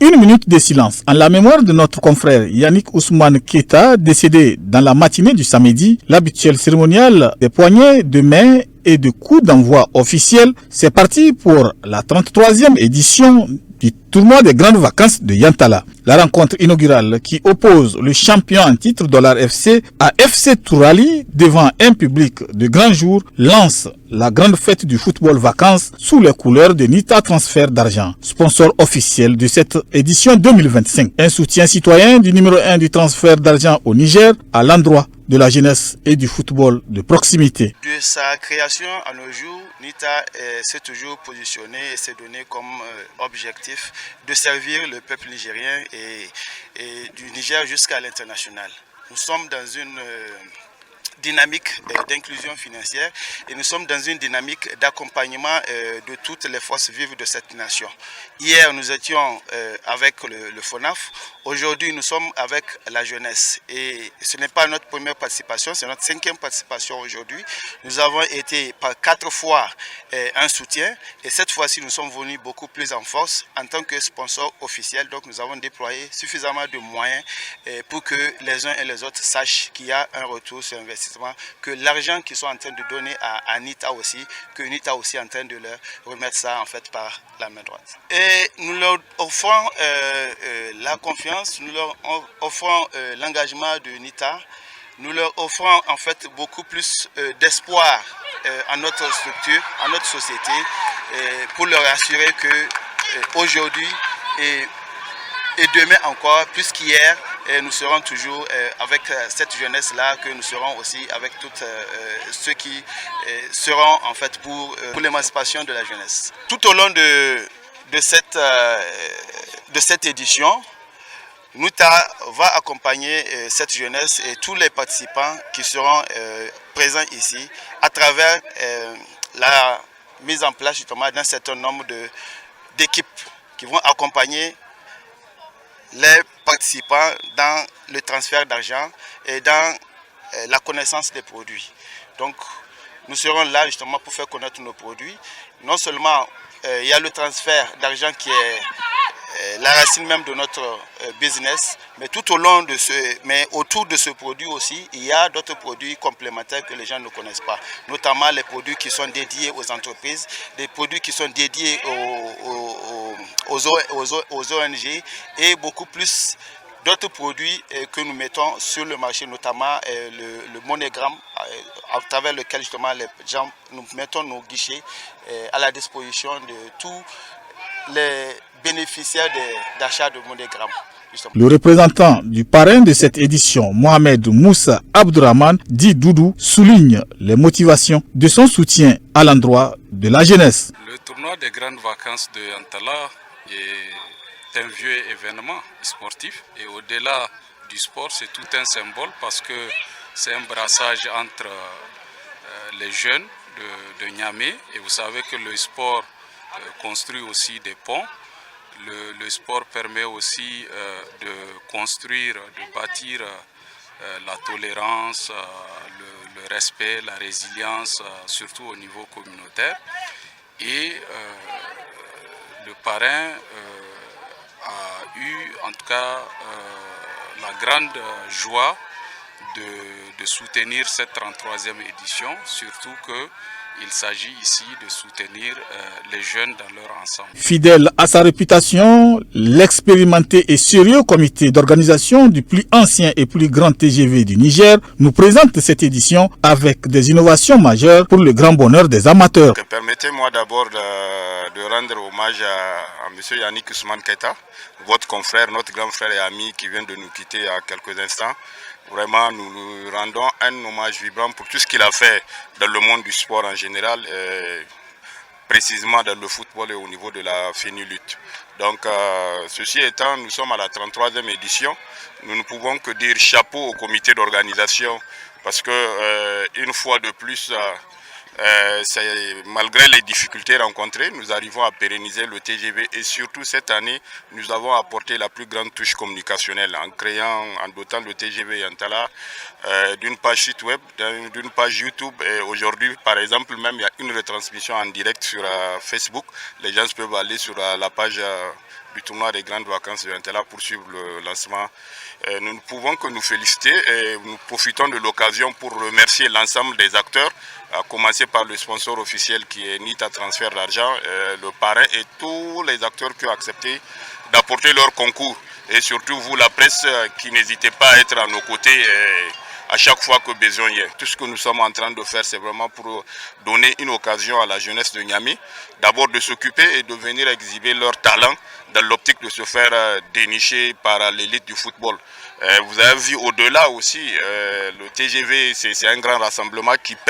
Une minute de silence en la mémoire de notre confrère Yannick Ousmane Keita, décédé dans la matinée du samedi. L'habituel cérémonial des poignées de main et de coups d'envoi officiel, c'est parti pour la 33e édition du tournoi des grandes vacances de Yantala. La rencontre inaugurale qui oppose le champion en titre Dollar FC à FC Tourali devant un public de grand jour lance la grande fête du football vacances sous les couleurs de Nita Transfert d'argent, sponsor officiel de cette édition 2025. Un soutien citoyen du numéro 1 du transfert d'argent au Niger à l'endroit de la jeunesse et du football de proximité. De sa création à nos jours, Nita s'est toujours positionné et s'est donné comme objectif de servir le peuple nigérien et du Niger jusqu'à l'international. Nous sommes dans une dynamique d'inclusion financière et nous sommes dans une dynamique d'accompagnement de toutes les forces vives de cette nation. Hier, nous étions avec le FONAF. Aujourd'hui, nous sommes avec la jeunesse. Et ce n'est pas notre première participation, c'est notre 5e participation aujourd'hui. Nous avons été par 4 fois un soutien. Et cette fois-ci, nous sommes venus beaucoup plus en force en tant que sponsor officiel. Donc, nous avons déployé suffisamment de moyens pour que les uns et les autres sachent qu'il y a un retour sur investissement, que l'argent qu'ils sont en train de donner à Nita aussi, que Nita aussi est en train de leur remettre ça en fait par la main droite. Et nous leur offrons la confiance, nous leur offrons l'engagement de Nita, nous leur offrons en fait beaucoup plus d'espoir en notre structure, en notre société, pour leur assurer que aujourd'hui et demain encore, plus qu'hier, nous serons toujours avec cette jeunesse-là, que nous serons aussi avec tous ceux qui seront en fait pour l'émancipation de la jeunesse. Tout au long de cette édition, Nita va accompagner cette jeunesse et tous les participants qui seront présents ici à travers la mise en place justement d'un certain nombre d'équipes qui vont accompagner les participants dans le transfert d'argent et dans la connaissance des produits. Donc nous serons là justement pour faire connaître nos produits. Non seulement il y a le transfert d'argent qui est la racine même de notre business, mais autour de ce produit aussi, il y a d'autres produits complémentaires que les gens ne connaissent pas, notamment les produits qui sont dédiés aux entreprises, des produits qui sont dédiés aux ONG et beaucoup plus d'autres produits que nous mettons sur le marché, notamment le MoneyGram, à travers lequel justement les gens, nous mettons nos guichets à la disposition de tous les bénéficiaires d'achat de MoneyGram. Le représentant du parrain de cette édition, Mohamed Moussa Abdourahman, dit Doudou, souligne les motivations de son soutien à l'endroit de la jeunesse. Le tournoi des grandes vacances de Yantala est un vieux événement sportif et au-delà du sport, c'est tout un symbole parce que c'est un brassage entre les jeunes de Niamey et vous savez que le sport construit aussi des ponts. Le sport permet aussi de construire, de bâtir la tolérance, le respect, la résilience, surtout au niveau communautaire. Et le parrain a eu en tout cas la grande joie de soutenir cette 33e édition, surtout qu'il s'agit ici de soutenir les jeunes dans leur ensemble. Fidèle à sa réputation, l'expérimenté et sérieux comité d'organisation du plus ancien et plus grand TGV du Niger nous présente cette édition avec des innovations majeures pour le grand bonheur des amateurs. Permettez-moi d'abord de rendre hommage à M. Yannick Ousmane Keita, votre confrère, notre grand frère et ami qui vient de nous quitter il y a quelques instants. Vraiment, nous lui rendons un hommage vibrant pour tout ce qu'il a fait dans le monde du sport en général, précisément dans le football et au niveau de la FENILUT. Donc, ceci étant, nous sommes à la 33e édition. Nous ne pouvons que dire chapeau au comité d'organisation parce que, une fois de plus, malgré les difficultés rencontrées, nous arrivons à pérenniser le TGV et surtout cette année, nous avons apporté la plus grande touche communicationnelle en dotant le TGV Yantala d'une page site web, d'une page YouTube. Et aujourd'hui, par exemple, même il y a une retransmission en direct sur Facebook. Les gens peuvent aller sur la page du tournoi des grandes vacances de Intella pour suivre le lancement. Nous ne pouvons que nous féliciter et nous profitons de l'occasion pour remercier l'ensemble des acteurs, à commencer par le sponsor officiel qui est Nita Transfert d'Argent, le parrain et tous les acteurs qui ont accepté d'apporter leur concours. Et surtout vous, la presse, qui n'hésitez pas à être à nos côtés à chaque fois que besoin y est. Tout ce que nous sommes en train de faire, c'est vraiment pour donner une occasion à la jeunesse de Niamey, d'abord de s'occuper et de venir exhiber leur talent dans l'optique de se faire dénicher par l'élite du football. Vous avez vu au-delà aussi, le TGV, c'est un grand rassemblement qui permet